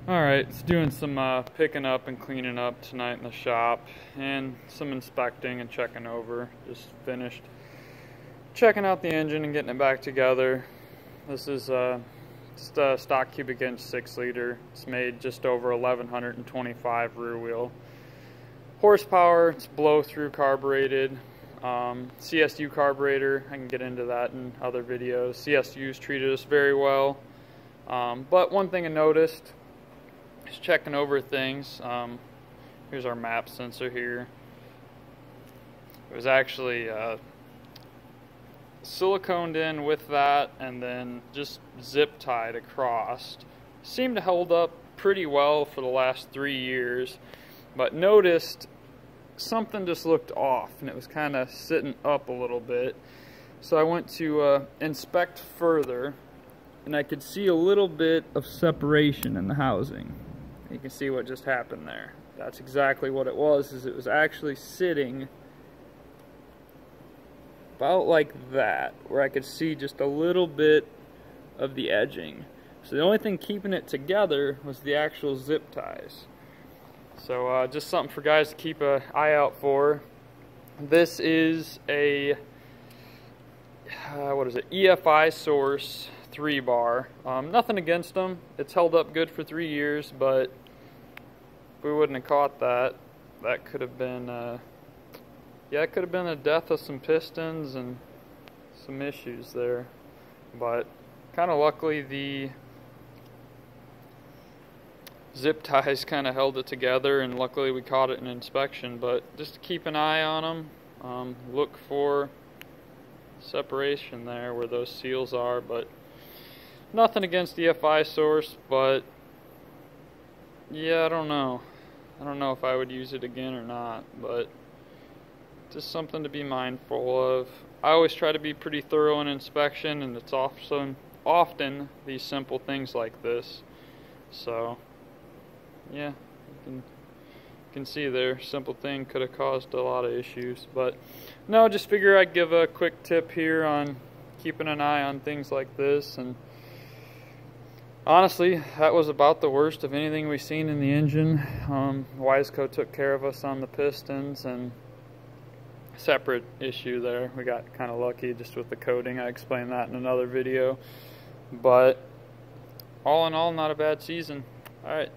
Alright, it's doing some picking up and cleaning up tonight in the shop, and some inspecting and checking over. Just finished checking out the engine and getting it back together. This is just a stock cubic inch 6-liter. It's made just over 1125 rear wheel horsepower. It's blow through carbureted, CSU carburetor. I can get into that in other videos. CSU's treated us very well, but one thing I noticed, just checking over things. Here's our map sensor here. It was actually siliconed in with that and then just zip tied across. Seemed to hold up pretty well for the last 3 years, but noticed something just looked off and it was kind of sitting up a little bit. So I went to inspect further, and I could see a little bit of separation in the housing. You can see what just happened there. That's exactly what it was. Is it was actually sitting about like that, where I could see just a little bit of the edging. So the only thing keeping it together was the actual zip ties. So just something for guys to keep an eye out for. This is a what is it? EFI Source 3-bar. Nothing against them. It's held up good for 3 years, but if we wouldn't have caught that, that could have been, yeah, it could have been the death of some pistons and some issues there. But kind of luckily, the zip ties kind of held it together, and luckily we caught it in inspection. But just to keep an eye on them, look for separation there where those seals are. But nothing against the EFI Source, but yeah, I don't know if I would use it again or not, but just something to be mindful of. I always try to be pretty thorough in inspection, and it's often these simple things like this. So yeah, you can see there, simple thing could have caused a lot of issues. But no, just figure I'd give a quick tip here on keeping an eye on things like this. And honestly, that was about the worst of anything we've seen in the engine. Wiseco took care of us on the pistons, and separate issue there. We got kind of lucky just with the coating. I explained that in another video. But all in all, not a bad season. Alright.